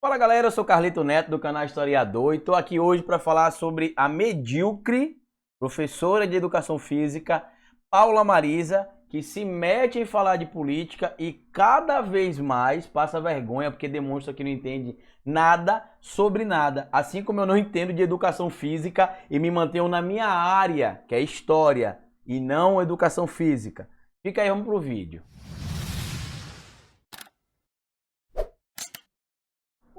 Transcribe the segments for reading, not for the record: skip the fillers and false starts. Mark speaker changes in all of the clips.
Speaker 1: Fala galera, eu sou Carlito Neto do canal Historiador e estou aqui hoje para falar sobre a medíocre professora de Educação Física, Paula Marisa, que se mete em falar de política e cada vez mais passa vergonha porque demonstra que não entende nada sobre nada, assim como eu não entendo de Educação Física e me mantenho na minha área, que é História, e não Educação Física. Fica aí, vamos pro vídeo.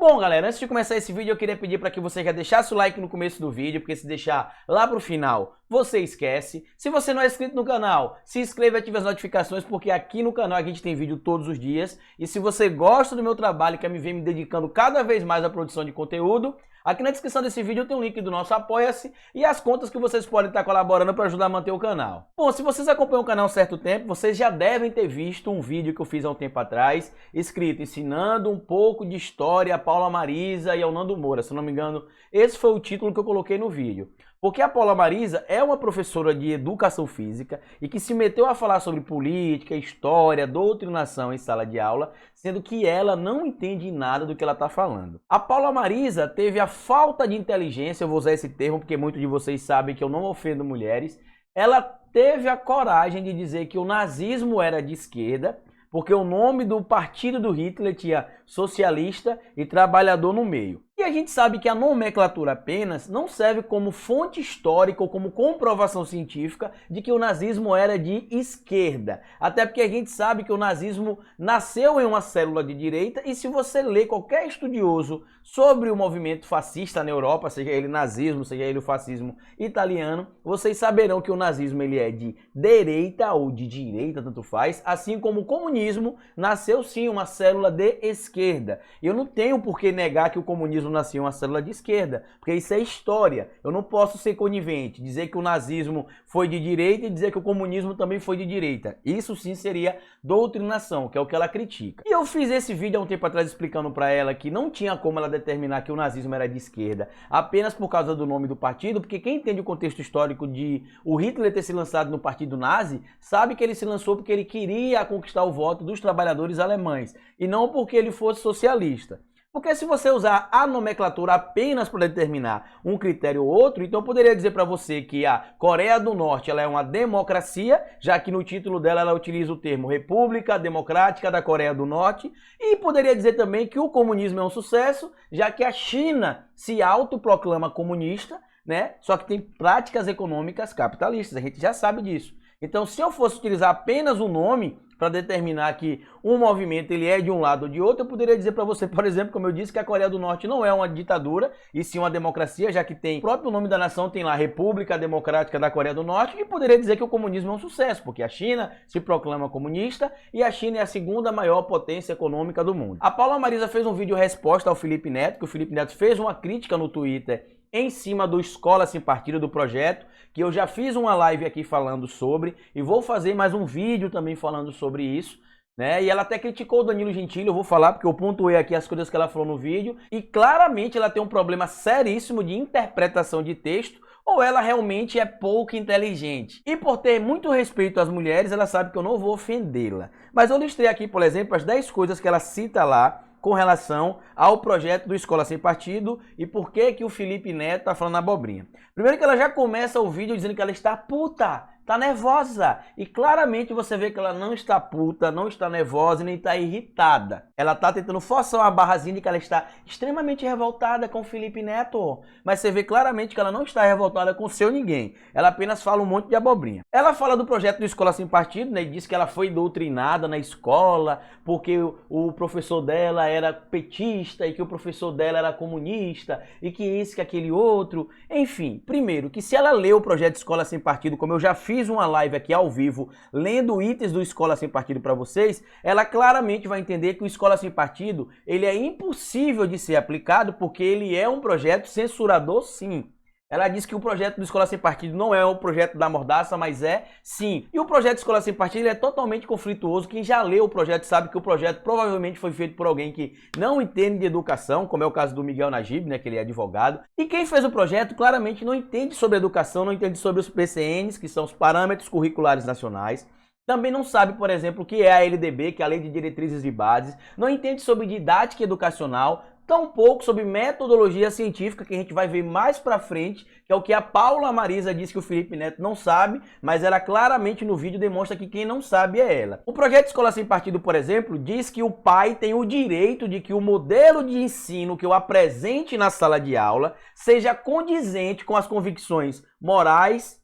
Speaker 1: Bom, galera, antes de começar esse vídeo, eu queria pedir para que você já deixasse o like no começo do vídeo, porque se deixar lá pro final, você esquece. Se você não é inscrito no canal, se inscreva e ative as notificações, porque aqui no canal a gente tem vídeo todos os dias. E se você gosta do meu trabalho, quer me ver me dedicando cada vez mais à produção de conteúdo, aqui na descrição desse vídeo tem um link do nosso Apoia-se e as contas que vocês podem estar colaborando para ajudar a manter o canal. Bom, se vocês acompanham o canal há um certo tempo, vocês já devem ter visto um vídeo que eu fiz há um tempo atrás, escrito Ensinando um pouco de História a Paula Marisa e ao Nando Moura. Se não me engano, esse foi o título que eu coloquei no vídeo. Porque a Paula Marisa é uma professora de Educação Física e que se meteu a falar sobre política, história, doutrinação em sala de aula, sendo que ela não entende nada do que ela está falando. A Paula Marisa teve a falta de inteligência, eu vou usar esse termo porque muitos de vocês sabem que eu não ofendo mulheres, ela teve a coragem de dizer que o nazismo era de esquerda, porque o nome do partido do Hitler tinha socialista e trabalhador no meio. E a gente sabe que a nomenclatura apenas não serve como fonte histórica ou como comprovação científica de que o nazismo era de esquerda. Até porque a gente sabe que o nazismo nasceu em uma célula de direita e se você ler qualquer estudioso sobre o movimento fascista na Europa, seja ele nazismo, seja ele o fascismo italiano, vocês saberão que o nazismo ele é de direita ou de direita, tanto faz, assim como o comunismo nasceu sim uma célula de esquerda. E eu não tenho por que negar que o comunismo nasceu uma célula de esquerda, porque isso é história. Eu não posso ser conivente, dizer que o nazismo foi de direita e dizer que o comunismo também foi de direita. Isso sim seria doutrinação, que é o que ela critica. E eu fiz esse vídeo há um tempo atrás explicando para ela que não tinha como ela determinar que o nazismo era de esquerda apenas por causa do nome do partido, porque quem entende o contexto histórico de o Hitler ter se lançado no partido nazi, sabe que ele se lançou porque ele queria conquistar o voto dos trabalhadores alemães, e não porque ele fosse socialista. Porque se você usar a nomenclatura apenas para determinar um critério ou outro, então eu poderia dizer para você que a Coreia do Norte ela é uma democracia, já que no título dela ela utiliza o termo República Democrática da Coreia do Norte, e poderia dizer também que o comunismo é um sucesso, já que a China se autoproclama comunista, né? Só que tem práticas econômicas capitalistas, a gente já sabe disso. Então, se eu fosse utilizar apenas o nome para determinar que um movimento ele é de um lado ou de outro, eu poderia dizer para você, por exemplo, como eu disse, que a Coreia do Norte não é uma ditadura, e sim uma democracia, já que tem o próprio nome da nação, tem lá República Democrática da Coreia do Norte, e poderia dizer que o comunismo é um sucesso, porque a China se proclama comunista e a China é a segunda maior potência econômica do mundo. A Paula Marisa fez um vídeo resposta ao Felipe Neto, que o Felipe Neto fez uma crítica no Twitter em cima do Escola Sem Partido, do projeto, que eu já fiz uma live aqui falando sobre, e vou fazer mais um vídeo também falando sobre isso, né? E ela até criticou o Danilo Gentili, eu vou falar porque eu pontuei aqui as coisas que ela falou no vídeo, e claramente ela tem um problema seríssimo de interpretação de texto, ou ela realmente é pouco inteligente. E por ter muito respeito às mulheres, ela sabe que eu não vou ofendê-la. Mas eu listei aqui, por exemplo, as 10 coisas que ela cita lá, com relação ao projeto do Escola Sem Partido e por que o Felipe Neto está falando abobrinha. Primeiro que ela já começa o vídeo dizendo que ela está puta, está nervosa. E claramente você vê que ela não está puta, não está nervosa, nem está irritada. Ela está tentando forçar uma barrazinha de que ela está extremamente revoltada com o Felipe Neto. Mas você vê claramente que ela não está revoltada com o seu ninguém. Ela apenas fala um monte de abobrinha. Ela fala do projeto do Escola Sem Partido, né, e diz que ela foi doutrinada na escola porque o professor dela era petista e que o professor dela era comunista e que isso, que aquele outro. Enfim, primeiro, que se ela lê o projeto Escola Sem Partido, como eu já fiz uma live aqui ao vivo, lendo itens do Escola Sem Partido para vocês, ela claramente vai entender que o Escola Sem Partido ele é impossível de ser aplicado porque ele é um projeto censurador, sim. Ela diz que o projeto do Escola Sem Partido não é o projeto da Mordaça, mas é sim. E o projeto Escola Sem Partido é totalmente conflituoso. Quem já leu o projeto sabe que o projeto provavelmente foi feito por alguém que não entende de educação, como é o caso do Miguel Najib, né, que ele é advogado. E quem fez o projeto claramente não entende sobre educação, não entende sobre os PCNs, que são os Parâmetros Curriculares Nacionais. Também não sabe, por exemplo, o que é a LDB, que é a Lei de Diretrizes e Bases, não entende sobre didática educacional, tão pouco sobre metodologia científica, que a gente vai ver mais pra frente, que é o que a Paula Marisa disse que o Felipe Neto não sabe, mas ela claramente no vídeo demonstra que quem não sabe é ela. O projeto Escola Sem Partido, por exemplo, diz que o pai tem o direito de que o modelo de ensino que eu apresente na sala de aula seja condizente com as convicções morais,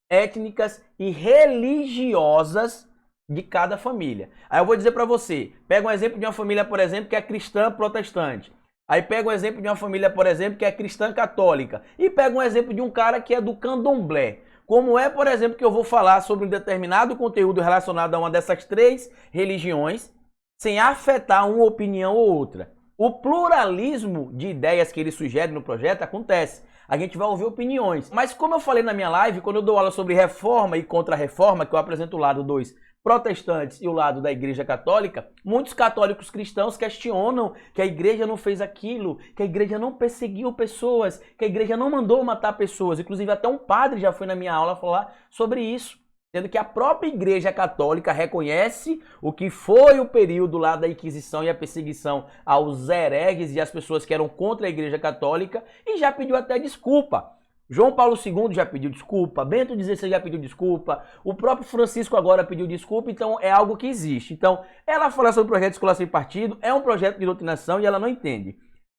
Speaker 1: étnicas e religiosas de cada família. Aí eu vou dizer para você, pega um exemplo de uma família, por exemplo, que é cristã protestante. Aí pega um exemplo de uma família, por exemplo, que é cristã católica. E pega um exemplo de um cara que é do candomblé. Como é, por exemplo, que eu vou falar sobre um determinado conteúdo relacionado a uma dessas três religiões, sem afetar uma opinião ou outra. O pluralismo de ideias que ele sugere no projeto acontece. A gente vai ouvir opiniões. Mas como eu falei na minha live, quando eu dou aula sobre reforma e contra-reforma, que eu apresento o lado 2 protestantes e o lado da Igreja Católica, muitos católicos cristãos questionam que a igreja não fez aquilo, que a igreja não perseguiu pessoas, que a igreja não mandou matar pessoas. Inclusive até um padre já foi na minha aula falar sobre isso, sendo que a própria Igreja Católica reconhece o que foi o período lá da Inquisição e a perseguição aos hereges e às pessoas que eram contra a Igreja Católica e já pediu até desculpa. João Paulo II já pediu desculpa, Bento XVI já pediu desculpa, o próprio Francisco agora pediu desculpa, então é algo que existe. Então, ela fala sobre o projeto Escola Sem Partido, é um projeto de doutrinação e ela não entende.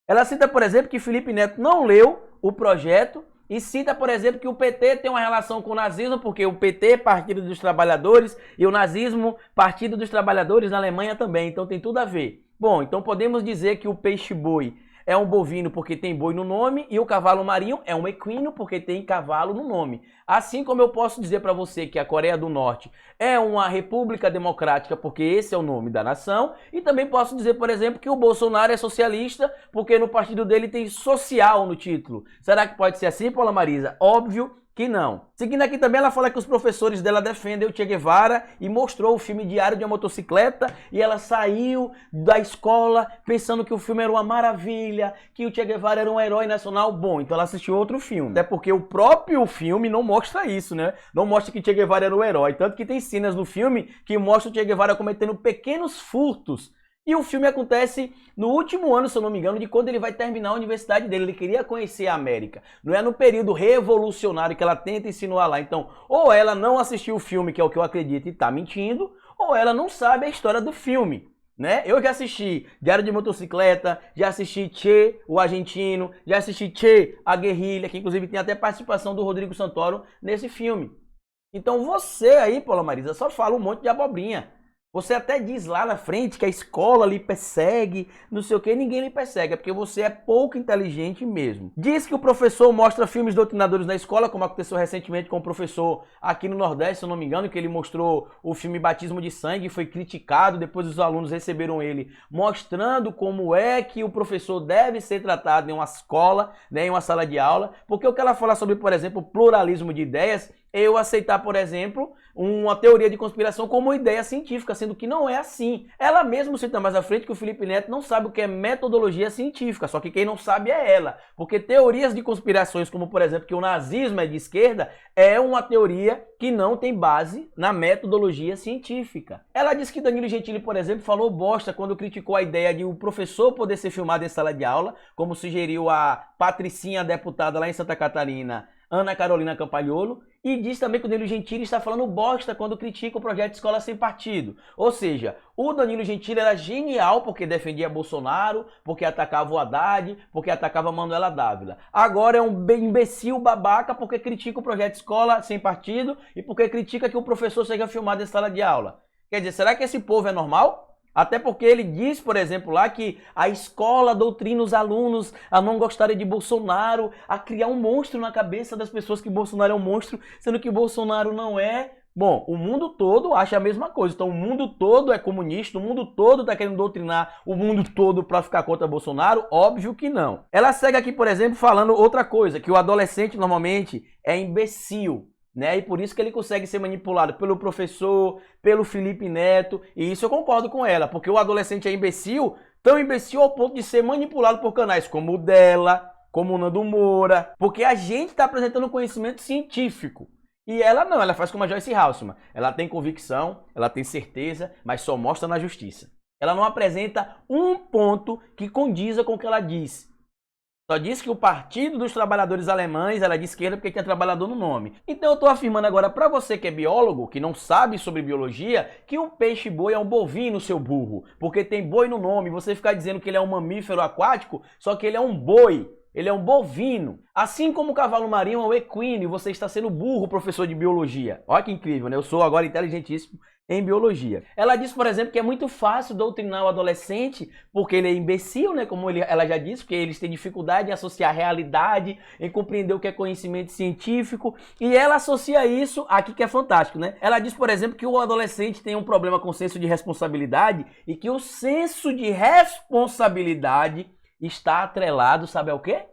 Speaker 1: Ela cita, por exemplo, que Felipe Neto não leu o projeto e cita, por exemplo, que o PT tem uma relação com o nazismo, porque o PT é Partido dos Trabalhadores e o nazismo Partido dos Trabalhadores na Alemanha também, então tem tudo a ver. Bom, então podemos dizer que o peixe-boi é um bovino porque tem boi no nome e o cavalo marinho é um equino porque tem cavalo no nome. Assim como eu posso dizer para você que a Coreia do Norte é uma república democrática porque esse é o nome da nação, e também posso dizer, por exemplo, que o Bolsonaro é socialista porque no partido dele tem social no título. Será que pode ser assim, Paula Marisa? Óbvio que não. Seguindo aqui também, ela fala que os professores dela defendem o Che Guevara e mostrou o filme Diário de uma Motocicleta e ela saiu da escola pensando que o filme era uma maravilha, que o Che Guevara era um herói nacional. Bom, então ela assistiu outro filme. Até porque o próprio filme não mostra isso, né? Não mostra que Che Guevara era um herói. Tanto que tem cenas no filme que mostram o Che Guevara cometendo pequenos furtos. E o filme acontece no último ano, se eu não me engano, de quando ele vai terminar a universidade dele. Ele queria conhecer a América. Não é no período revolucionário que ela tenta insinuar lá. Então, ou ela não assistiu o filme, que é o que eu acredito, e tá mentindo, ou ela não sabe a história do filme, né? Eu já assisti Diário de Motocicleta, já assisti Che, o argentino, já assisti Che, a guerrilha, que inclusive tem até participação do Rodrigo Santoro nesse filme. Então você aí, Paula Marisa, só fala um monte de abobrinha. Você até diz lá na frente que a escola lhe persegue, não sei o que, ninguém lhe persegue, é porque você é pouco inteligente mesmo. Diz que o professor mostra filmes doutrinadores na escola, como aconteceu recentemente com o professor aqui no Nordeste, se eu não me engano, que ele mostrou o filme Batismo de Sangue, foi criticado, depois os alunos receberam ele mostrando como é que o professor deve ser tratado em uma escola, né, em uma sala de aula, porque o que ela fala sobre, por exemplo, pluralismo de ideias, eu aceitar, por exemplo, uma teoria de conspiração como ideia científica, sendo que não é assim. Ela mesma cita mais à frente que o Felipe Neto não sabe o que é metodologia científica, só que quem não sabe é ela. Porque teorias de conspirações, como por exemplo que o nazismo é de esquerda, é uma teoria que não tem base na metodologia científica. Ela diz que Danilo Gentili, por exemplo, falou bosta quando criticou a ideia de o professor poder ser filmado em sala de aula, como sugeriu a Patricinha, deputada lá em Santa Catarina, Ana Carolina Campagnolo, e diz também que o Danilo Gentili está falando bosta quando critica o projeto Escola Sem Partido. Ou seja, o Danilo Gentili era genial porque defendia Bolsonaro, porque atacava o Haddad, porque atacava Manuela Dávila. Agora é um imbecil babaca porque critica o projeto Escola Sem Partido e porque critica que o professor seja filmado em sala de aula. Quer dizer, será que esse povo é normal? Até porque ele diz, por exemplo, lá que a escola doutrina os alunos a não gostarem de Bolsonaro, a criar um monstro na cabeça das pessoas que Bolsonaro é um monstro, sendo que Bolsonaro não é. Bom, o mundo todo acha a mesma coisa. Então o mundo todo é comunista, o mundo todo está querendo doutrinar o mundo todo para ficar contra Bolsonaro? Óbvio que não. Ela segue aqui, por exemplo, falando outra coisa, que o adolescente normalmente é imbecil, né? E por isso que ele consegue ser manipulado pelo professor, pelo Felipe Neto, e isso eu concordo com ela, porque o adolescente é imbecil, tão imbecil ao ponto de ser manipulado por canais como o dela, como o Nando Moura, porque a gente está apresentando conhecimento científico. E ela não, ela faz como a Joyce Halseman. Ela tem convicção, ela tem certeza, mas só mostra na justiça. Ela não apresenta um ponto que condiza com o que ela disse. Só disse que o Partido dos Trabalhadores Alemães era de esquerda porque tinha trabalhador no nome. Então eu estou afirmando agora para você que é biólogo, que não sabe sobre biologia, que um peixe-boi é um bovino, seu burro. Porque tem boi no nome. Você ficar dizendo que ele é um mamífero aquático, só que ele é um boi. Ele é um bovino. Assim como o cavalo marinho é um equino, você está sendo burro, professor de biologia. Olha que incrível, né? Eu sou agora inteligentíssimo em biologia. Ela diz, por exemplo, que é muito fácil doutrinar o adolescente, porque ele é imbecil, né? Como ela já disse, porque eles têm dificuldade em associar realidade, em compreender o que é conhecimento científico, e ela associa isso aqui que é fantástico, né? Ela diz, por exemplo, que o adolescente tem um problema com o senso de responsabilidade e que o senso de responsabilidade está atrelado, sabe ao quê?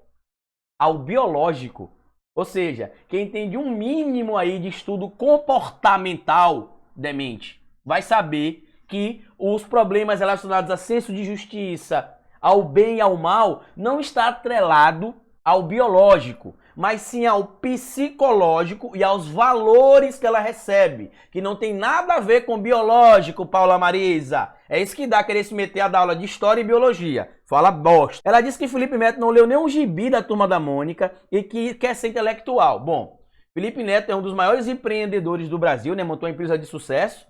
Speaker 1: Ao biológico. Ou seja, quem tem de um mínimo aí de estudo comportamental demente vai saber que os problemas relacionados a senso de justiça, ao bem e ao mal, não está atrelado ao biológico, mas sim ao psicológico e aos valores que ela recebe, que não tem nada a ver com o biológico, Paula Marisa. É isso que dá querer se meter a dar aula de história e biologia. Fala bosta. Ela disse que Felipe Neto não leu nenhum gibi da Turma da Mônica e que quer ser intelectual. Bom, Felipe Neto é um dos maiores empreendedores do Brasil, né? Montou uma empresa de sucesso,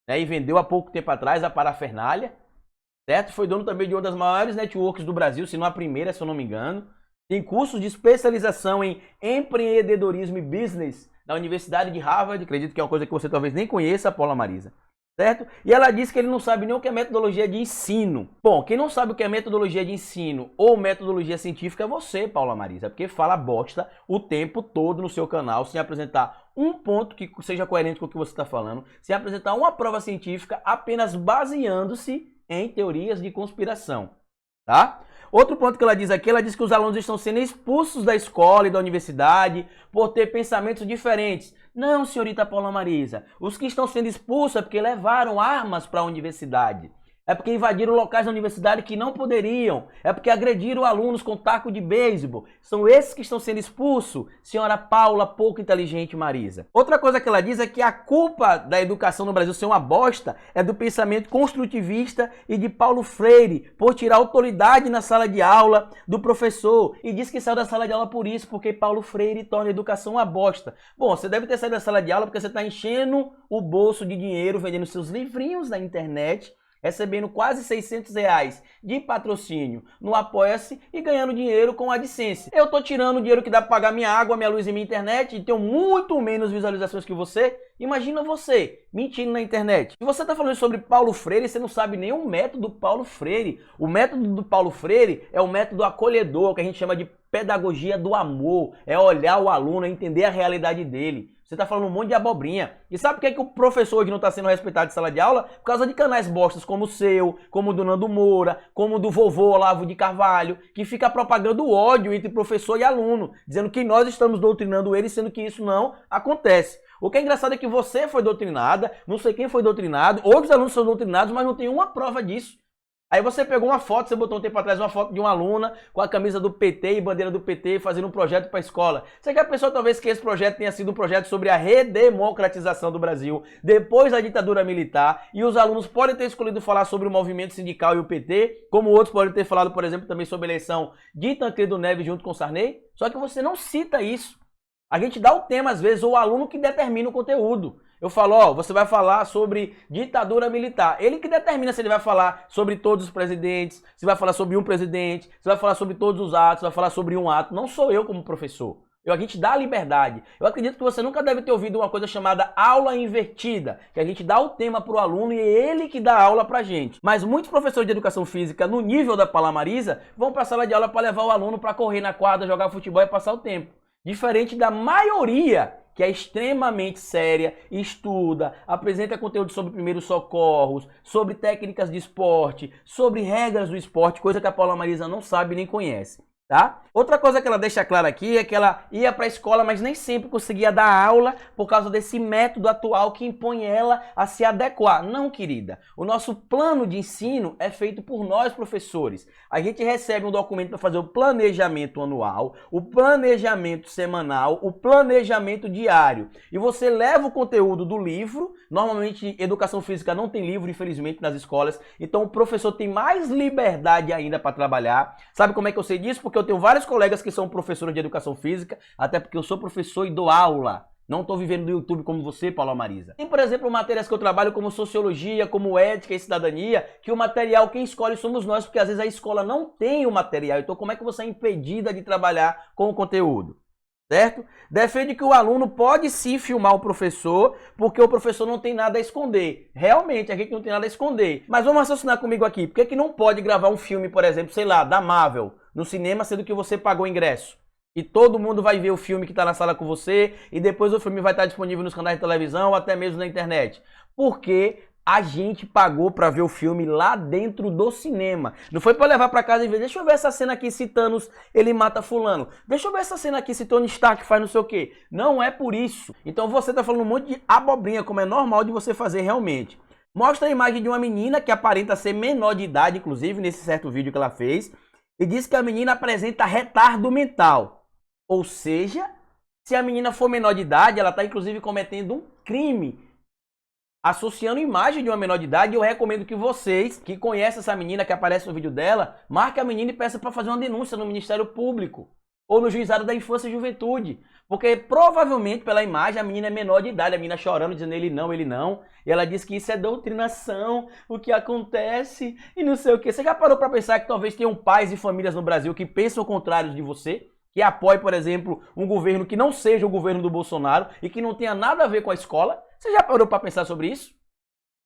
Speaker 1: né? E vendeu há pouco tempo atrás a Parafernália, certo? Foi dono também de uma das maiores networks do Brasil, se não a primeira, se eu não me engano. Tem cursos de especialização em empreendedorismo e business na Universidade de Harvard, acredito que é uma coisa que você talvez nem conheça, Paula Marisa. Certo? E ela disse que ele não sabe nem o que é metodologia de ensino. Bom, quem não sabe o que é metodologia de ensino ou metodologia científica é você, Paula Marisa, porque fala bosta o tempo todo no seu canal, sem apresentar um ponto que seja coerente com o que você está falando, sem apresentar uma prova científica, apenas baseando-se em teorias de conspiração, tá? Outro ponto que ela diz aqui, ela diz que os alunos estão sendo expulsos da escola e da universidade por ter pensamentos diferentes. Não, senhorita Paula Marisa, os que estão sendo expulsos é porque levaram armas para a universidade. É porque invadiram locais da universidade que não poderiam. É porque agrediram alunos com taco de beisebol. São esses que estão sendo expulsos, senhora Paula, pouco inteligente Marisa. Outra coisa que ela diz é que a culpa da educação no Brasil ser uma bosta é do pensamento construtivista e de Paulo Freire, por tirar autoridade na sala de aula do professor. E diz que saiu da sala de aula por isso, porque Paulo Freire torna a educação uma bosta. Bom, você deve ter saído da sala de aula porque você está enchendo o bolso de dinheiro, vendendo seus livrinhos na internet, recebendo quase R$600 de patrocínio no Apoia-se e ganhando dinheiro com a AdSense. Eu tô tirando o dinheiro que dá para pagar minha água, minha luz e minha internet e tenho muito menos visualizações que você. Imagina você mentindo na internet. Se você tá falando sobre Paulo Freire, você não sabe nem o método Paulo Freire. O método do Paulo Freire é o método acolhedor, que a gente chama de pedagogia do amor. É olhar o aluno, entender a realidade dele. Você tá falando um monte de abobrinha. E sabe por que o professor hoje não está sendo respeitado em sala de aula? Por causa de canais bostas como o seu, como o do Nando Moura, como o do vovô Olavo de Carvalho, que fica propagando ódio entre professor e aluno, dizendo que nós estamos doutrinando ele, sendo que isso não acontece. O que é engraçado é que você foi doutrinada, não sei quem foi doutrinado, outros alunos são doutrinados, mas não tem uma prova disso. Aí você pegou uma foto, você botou um tempo atrás uma foto de uma aluna com a camisa do PT e bandeira do PT fazendo um projeto para a escola. Você quer a pessoa talvez que esse projeto tenha sido um projeto sobre a redemocratização do Brasil depois da ditadura militar e os alunos podem ter escolhido falar sobre o movimento sindical e o PT, como outros podem ter falado, por exemplo, também sobre a eleição de Tancredo Neves junto com Sarney, só que você não cita isso. A gente dá o tema às vezes, ou o aluno que determina o conteúdo. Eu falo, ó, você vai falar sobre ditadura militar. Ele que determina se ele vai falar sobre todos os presidentes, se vai falar sobre um presidente, se vai falar sobre todos os atos, se vai falar sobre um ato. Não sou eu como professor. A gente dá a liberdade. Eu acredito que você nunca deve ter ouvido uma coisa chamada aula invertida, que a gente dá o tema para o aluno e é ele que dá a aula para a gente. Mas muitos professores de educação física, no nível da Paula Marisa, vão para a sala de aula para levar o aluno para correr na quadra, jogar futebol e passar o tempo. Diferente da maioria que é extremamente séria, estuda, apresenta conteúdo sobre primeiros socorros, sobre técnicas de esporte, sobre regras do esporte, coisa que a Paula Marisa não sabe nem conhece. Tá? Outra coisa que ela deixa clara aqui é que ela ia para a escola, mas nem sempre conseguia dar aula por causa desse método atual que impõe ela a se adequar. Não, querida. O nosso plano de ensino é feito por nós, professores. A gente recebe um documento para fazer o planejamento anual, o planejamento semanal, o planejamento diário. E você leva o conteúdo do livro. Normalmente, educação física não tem livro, infelizmente, nas escolas. Então, o professor tem mais liberdade ainda para trabalhar. Sabe como é que eu sei disso? Porque eu tenho vários colegas que são professores de educação física, até porque eu sou professor e dou aula. Não estou vivendo do YouTube como você, Paula Marisa. Tem, por exemplo, matérias que eu trabalho como sociologia, como ética e cidadania, que o material quem escolhe somos nós, porque às vezes a escola não tem o material. Então como é que você é impedida de trabalhar com o conteúdo? Certo? Defende que o aluno pode sim filmar o professor, porque o professor não tem nada a esconder. Realmente, a gente não tem nada a esconder. Mas vamos raciocinar comigo aqui. Por que não pode gravar um filme, por exemplo, sei lá, da Marvel, no cinema, sendo que você pagou o ingresso? E todo mundo vai ver o filme que está na sala com você, e depois o filme vai estar disponível nos canais de televisão, ou até mesmo na internet. Porque a gente pagou para ver o filme lá dentro do cinema. Não foi para levar para casa e ver, deixa eu ver essa cena aqui se Thanos, ele mata fulano. Deixa eu ver essa cena aqui se Tony Stark faz não sei o quê. Não é por isso. Então você tá falando um monte de abobrinha, como é normal de você fazer realmente. Mostra a imagem de uma menina que aparenta ser menor de idade, inclusive nesse certo vídeo que ela fez, e diz que a menina apresenta retardo mental. Ou seja, se a menina for menor de idade, ela está inclusive cometendo um crime. Associando imagem de uma menor de idade, eu recomendo que vocês, que conhecem essa menina que aparece no vídeo dela, marquem a menina e peçam para fazer uma denúncia no Ministério Público ou no Juizado da Infância e Juventude. Porque provavelmente pela imagem a menina é menor de idade, a menina chorando, dizendo ele não. E ela diz que isso é doutrinação, o que acontece e não sei o que. Você já parou para pensar que talvez tenham pais e famílias no Brasil que pensam o contrário de você? Que apoie, por exemplo, um governo que não seja o governo do Bolsonaro e que não tenha nada a ver com a escola? Você já parou para pensar sobre isso?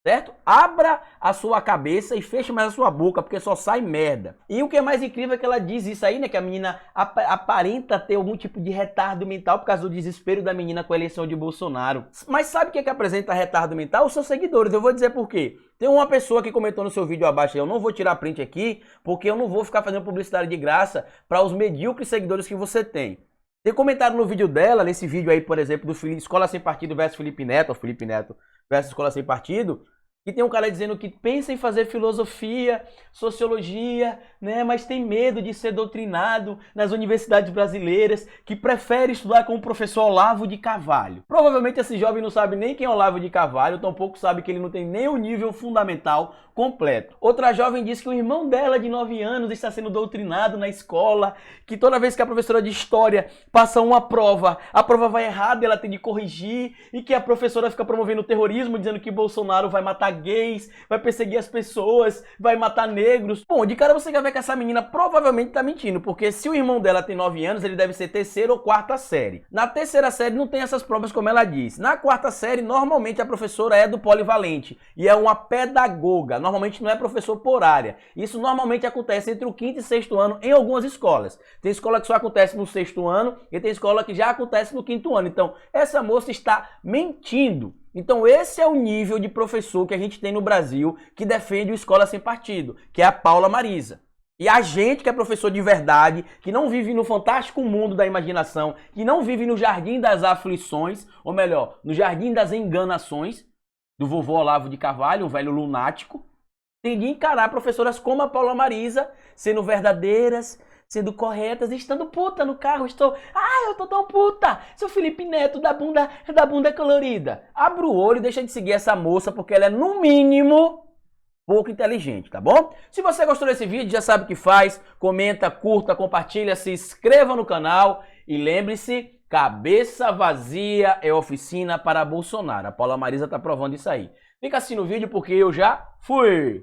Speaker 1: Certo? Abra a sua cabeça e feche mais a sua boca, porque só sai merda. E o que é mais incrível é que ela diz isso aí, né? Que a menina aparenta ter algum tipo de retardo mental por causa do desespero da menina com a eleição de Bolsonaro. Mas sabe o que é que apresenta retardo mental? Os seus seguidores. Eu vou dizer por quê. Tem uma pessoa que comentou no seu vídeo abaixo, eu não vou tirar print aqui, porque eu não vou ficar fazendo publicidade de graça para os medíocres seguidores que você tem. Tem comentário no vídeo dela, nesse vídeo aí, por exemplo, do Escola Sem Partido versus Felipe Neto, ou Felipe Neto versus Escola Sem Partido, e tem um cara dizendo que pensa em fazer filosofia, sociologia, né, mas tem medo de ser doutrinado nas universidades brasileiras, que prefere estudar com o professor Olavo de Carvalho. Provavelmente esse jovem não sabe nem quem é Olavo de Carvalho, tampouco sabe que ele não tem nem o nível fundamental completo. Outra jovem diz que o irmão dela, de 9 anos, está sendo doutrinado na escola, que toda vez que a professora de história passa uma prova, a prova vai errada, ela tem de corrigir, e que a professora fica promovendo o terrorismo, dizendo que Bolsonaro vai matar gays, vai perseguir as pessoas, vai matar negros. Bom, de cara você quer ver que essa menina provavelmente tá mentindo, porque se o irmão dela tem 9 anos, ele deve ser terceira ou quarta série. Na terceira série não tem essas provas como ela diz. Na quarta série, normalmente a professora é do polivalente e é uma pedagoga. Normalmente não é professor por área. Isso normalmente acontece entre o quinto e sexto ano em algumas escolas. Tem escola que só acontece no sexto ano e tem escola que já acontece no quinto ano. Então, essa moça está mentindo. Então esse é o nível de professor que a gente tem no Brasil que defende o Escola Sem Partido, que é a Paula Marisa. E a gente que é professor de verdade, que não vive no fantástico mundo da imaginação, que não vive no jardim das aflições, ou melhor, no jardim das enganações, do vovô Olavo de Carvalho, um velho lunático, tem de encarar professoras como a Paula Marisa, sendo verdadeiras, sendo corretas, estando puta no carro, eu tô tão puta, seu Felipe Neto da bunda colorida. Abra o olho e deixa de seguir essa moça, porque ela é, no mínimo, pouco inteligente, tá bom? Se você gostou desse vídeo, já sabe o que faz, comenta, curta, compartilha, se inscreva no canal e lembre-se, cabeça vazia é oficina para Bolsonaro. A Paula Marisa tá provando isso aí. Fica assim no vídeo porque eu já fui!